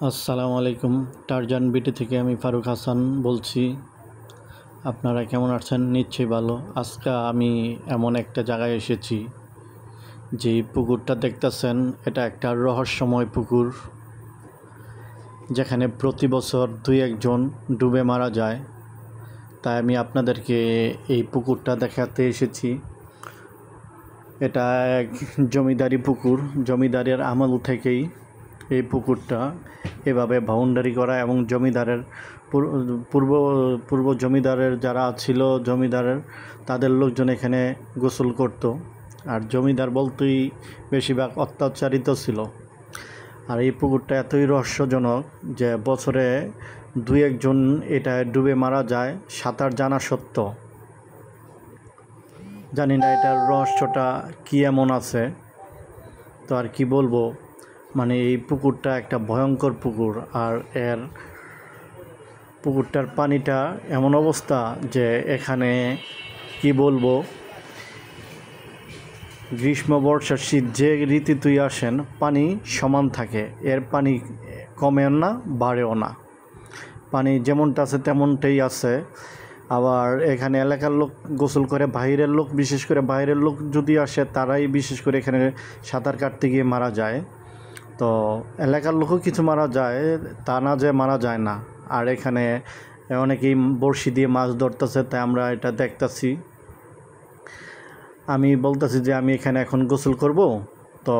আসসালামু আলাইকুম। টারজান বিটি থেকে আমি ফারুক হাসান বলছি। আপনারা কেমন আছেন? নিশ্চয়ই ভালো। আজকে আমি এমন একটা জায়গায় এসেছি, যে পুকুরটা দেখতেছেন এটা একটা রহস্যময় পুকুর, যেখানে প্রতি বছর দুই একজন ডুবে মারা যায়। তাই আমি আপনাদেরকে এই পুকুরটা দেখাতে এসেছি। এটা এক জমিদারি পুকুর। জমিদারের আমল থেকেই এই পুকুরটা এভাবে বাউন্ডারি করা, এবং জমিদারের পূর্ব পূর্ব জমিদারের যারা ছিল জমিদারের তাদের লোকজন এখানে গোসল করত। আর জমিদার বলতেই বেশিরভাগ অত্যাচারিত ছিল। আর এই পুকুরটা এতই রহস্যজনক যে বছরে দুই একজন এটা ডুবে মারা যায় সাঁতার জানা সত্ত্বেও। জানি না এটার রহস্যটা কী এমন আছে, তো আর কি বলবো। মানে এই পুকুরটা একটা ভয়ঙ্কর পুকুর। আর পুকুরটার পানিটা এমন অবস্থা যে এখানে কি বলবো, গ্রীষ্ম বর্ষা শীত যে ঋতুতেই আসেন পানি সমান থাকে। এর পানি কমেও না বাড়েও না, পানি যেমনটা আছে তেমনটাই আছে। আবার এখানে এলাকার লোক গোসল করে, বাইরের লোক, বিশেষ করে বাইরের লোক যদি আসে তারাই বিশেষ করে এখানে সাঁতার কাটতে গিয়ে মারা যায়। তো এলাকার লোকও কিছু মারা যায়, তা না যে মারা যায় না। আর এখানে অনেকেই বড়শি দিয়ে মাছ ধরতেছে, তাই আমরা এটা দেখতেছি। আমি বলতেছি যে আমি এখানে এখন গোসল করব, তো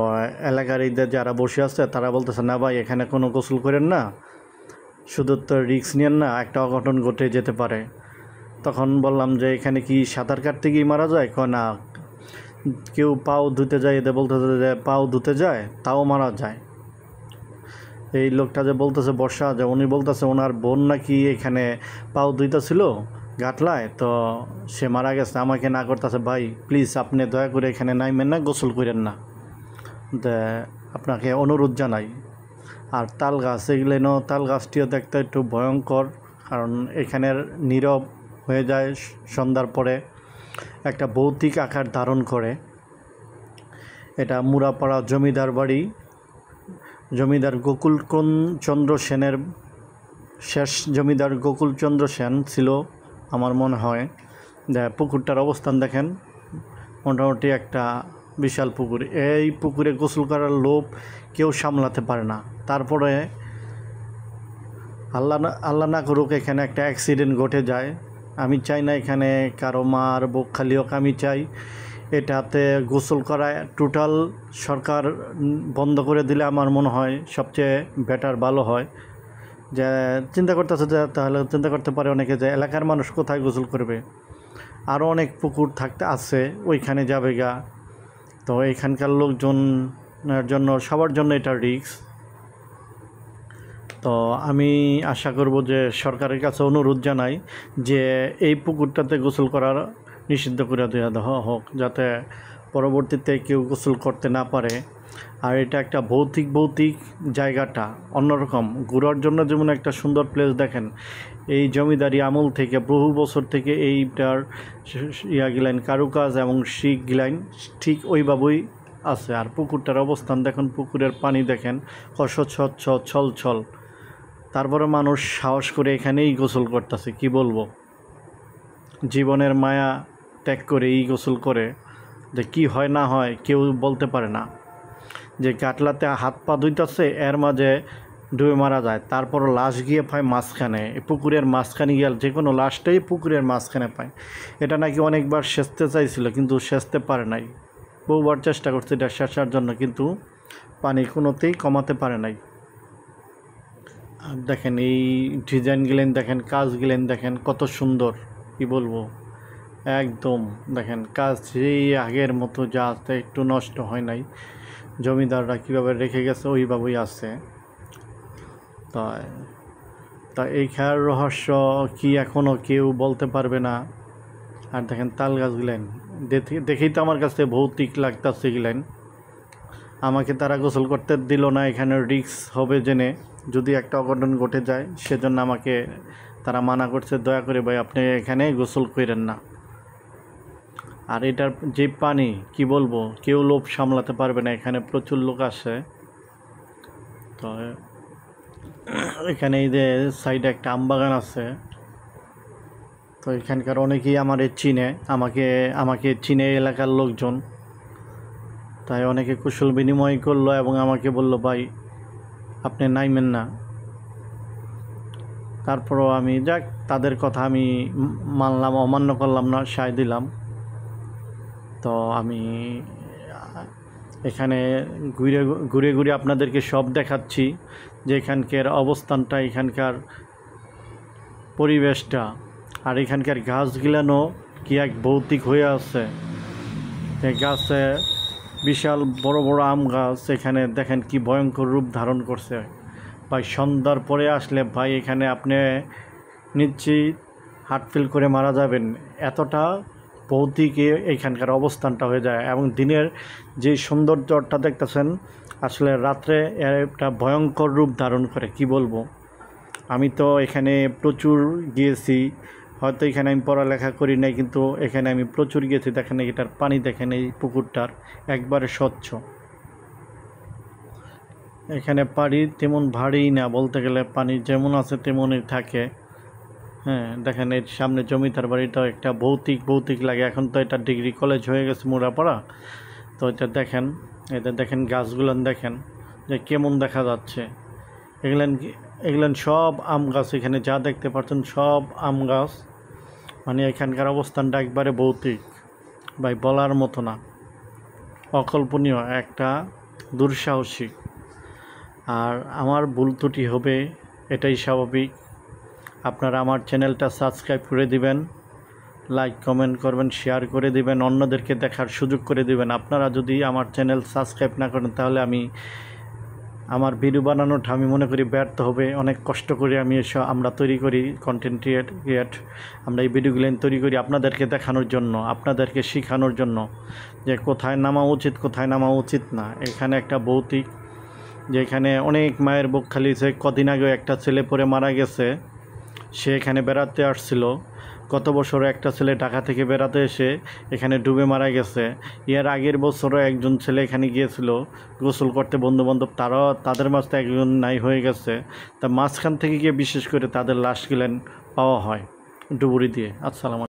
এলাকার এইদের যারা বসে আছে তারা বলতেছে না ভাই এখানে কোনো গোসল করেন না, শুধু তো রিস্ক নেন না, একটা অঘটন ঘটে যেতে পারে। তখন বললাম যে এখানে কি সাঁতার কাটতে গিয়ে মারা যায়? কয় না, কেউ পাও ধুতে যায়, এদের বলতেছে যে পাও ধুতে যায় তাও মারা যায়। এই লোকটা যে বলতেছে বর্ষা, যে উনি বলতেছে ওনার বোন নাকি এখানে পাও ধুইতেছিল গাটলায়, তো সে মারা গেছে। আমাকে না করতেছে ভাই প্লিজ আপনি দয়া করে এখানে নাইমেন না, গোসল করেন না, আপনাকে অনুরোধ জানাই। আর তাল গাছ, এগুলো তাল গাছটিও দেখতে একটু ভয়ঙ্কর, কারণ এখানের নীরব হয়ে যায় সন্ধ্যার পরে, একটা ভৌতিক আকার ধারণ করে। এটা মুরাপাড়া জমিদার বাড়ি। জমিদার গোকুলচন্দ্র সেনের, শেষ জমিদার গোকুলচন্দ্র সেন ছিল আমার মনে হয়। পুকুরটার অবস্থান দেখেন, মোটামুটি একটা বিশাল পুকুর। এই পুকুরে গোসল করার লোভ কেউ সামলাতে পারে না। তারপরে আল্লাহ না করুক এখানে একটা অ্যাক্সিডেন্ট ঘটে যায়। আমি চাই না এখানে কারো মার বুক খালি হোক। আমি চাই এটাতে গোসল করা টোটাল সরকার বন্ধ করে দিলে আমার মনে হয় সবচেয়ে বেটার, ভালো হয়। যে চিন্তা করতেছে যে তাহলে চিন্তা করতে পারে অনেকে যে এলাকার মানুষ কোথায় গোসল করবে, আরও অনেক পুকুর থাকতে আছে ওইখানে যাবে গা। তো এখানকার লোকজনের জন্য, সবার জন্য এটা রিস্ক। তো আমি আশা করব যে সরকারের কাছে অনুরোধ জানাই যে এই পুকুরটাতে গোসল করার নিষিদ্ধ করে দেওয়া হোক, যাতে পরবর্তীতে কেউ গোসল করতে না পারে। আর এটা একটা ভৌতিক জায়গাটা অন্যরকম, ঘোরার জন্য যেমন একটা সুন্দর প্লেস। দেখেন এই জমিদারি আমল থেকে বহু বছর থেকে এইটার গিলাইন কারুকাজ এবং শিখ গিলাইন ঠিক ওইভাবেই আছে। আর পুকুরটার অবস্থান দেখুন, পুকুরের পানি দেখেন কত স্বচ্ছ ছল। তারপরে মানুষ সাহস করে এখানেই গোসল করতেছে। কি বলবো, জীবনের মায়া ত্যাগ করে এই গোসল করে যে কি হয় না হয় কেউ বলতে পারে না। যে কাটলাতে হাত পা ধুইতেছে এর মাঝে ডুবে মারা যায়, তারপর লাশ গিয়ে পায় মাঝখানে, পুকুরের মাঝখানে গিয়ে যে কোনো লাশটাই পুকুরের মাঝখানে পায়। এটা নাকি অনেকবার সেচতে চাইছিল কিন্তু সেচতে পারে নাই, বহুবার চেষ্টা করছে এটা সেচার জন্য, কিন্তু পানি কোনোতেই কমাতে পারে নাই। আর দেখেন এই ডিজাইনগুলেন দেখেন, কাজগুলেন দেখেন কত সুন্দর। কি বলবো, একদম দেখেন কাজ সেই আগের মতো যা আছে, একটু নষ্ট হয় নাই। জমিদাররা কীভাবে রেখে গেছে ওইভাবেই আছে। তা এই খেয়ার রহস্য কি এখনও কেউ বলতে পারবে না। আর দেখেন তাল গাছগুলেন দেখেই তো আমার কাছে ভৌতিক লাগতেছে গেলেন। আমাকে তারা গোসল করতে দিল না, এখানে রিস্ক হবে জেনে যদি একটা অঘটন ঘটে যায়, সেজন্য আমাকে তারা মানা করছে, দয়া করে ভাই আপনি এখানে গোসল করেন না। আর এটার যে পানি কি বলবো, কেউ লোভ সামলাতে পারবে না, এখানে প্রচুর লোক আসে। তো এখানে এই যে সাইডে একটা আম বাগান আছে। তো এখানকার অনেকেই আমার চিনে, আমাকে চিনে এলাকার লোকজন। তাই অনেকে কুশল বিনিময় করলো এবং আমাকে বলল, ভাই আপনি নাইমেন না। তারপরও আমি তাদের কথা আমি মানলাম, অমান্য করলাম না, সায় দিলাম। তো আমি এখানে ঘুরে ঘুরে ঘুরে আপনাদেরকে সব দেখাচ্ছি যে এখানকার অবস্থানটা, এখানকার পরিবেশটা, আর এখানকার গাছগুলানো কি এক ভৌতিক হয়ে আছে। এই গাছে বিশাল বড় বড় আম গাছ, এখানে দেখেন কি ভয়ঙ্কর রূপ ধারণ করছে। ভাই সন্ধ্যার পরে আসলে ভাই এখানে আপনি নিশ্চিত হার্ট ফেল করে মারা যাবেন, এতটা ভৌতিক এইখানকার অবস্থানটা হয়ে যায়। এবং দিনের যে সৌন্দর্যটা দেখতেছেন, আসলে রাত্রে একটা ভয়ঙ্কর রূপ ধারণ করে, কি বলবো। আমি তো এখানে প্রচুর গিয়েছি, হয়তো এখানে আমি পড়ালেখা করি নাই, কিন্তু এখানে আমি প্রচুর গিয়েছি। দেখেন এটার পানি, দেখেন এই পুকুরটার একবারে স্বচ্ছ। এখানে পানি তেমন ভারী না, বলতে গেলে পানি যেমন আছে তেমনই থাকে। হ্যাঁ, দেখেন এর সামনে জমিদার বাড়িটাও একটা ভৌতিক লাগে। এখন তো এটা ডিগ্রি কলেজ হয়ে গেছে মুরাপাড়া। তো এটা দেখেন গাছগুলো দেখেন যে কেমন দেখা যাচ্ছে। এগুলেন সব আম গাছ, এখানে যা দেখতে পাচ্ছেন সব আম গাছ। মানে এখানকার অবস্থানটা একবারে ভৌতিক, ভাই বলার মতো না, অকল্পনীয়, একটা দুঃসাহসিক। আর আমার ভুল ত্রুটি হবে, এটাই স্বাভাবিক। আপনারা আমার চ্যানেলটা সাবস্ক্রাইব করে দিবেন, লাইক কমেন্ট করবেন, শেয়ার করে দিবেন, অন্যদেরকে দেখার সুযোগ করে দিবেন। আপনারা যদি আমার চ্যানেল সাবস্ক্রাইব না করেন তাহলে আমার ভিডিও বানানোটা আমি মনে করি ব্যর্থ হবে। অনেক কষ্ট করে আমরা তৈরি করি কন্টেন্ট ক্রিয়েট। আমরা এই ভিডিওগুলো তৈরি করি আপনাদেরকে দেখানোর জন্য, আপনাদেরকে শেখানোর জন্য যে কোথায় নামা উচিত, কোথায় নামা উচিত না। এখানে একটা ভৌতিক, যে এখানে অনেক মায়ের বুক খালিছে। কদিন আগেও একটা ছেলে পড়ে মারা গেছে, সে এখানে বেড়াতে আসছিল। গত বছরও একটা ছেলে ঢাকা থেকে বেড়াতে এসে এখানে ডুবে মারা গেছে। এর আগের বছরও একজন ছেলে এখানে গিয়েছিল গোসল করতে, বন্ধুবান্ধব, তাদের মাঝে একজন নাই হয়ে গেছে। তা মাঝখান থেকে গিয়ে বিশেষ করে তাদের লাশ পাওয়া হয় ডুবুরি দিয়ে। আসসালামু আলাইকুম।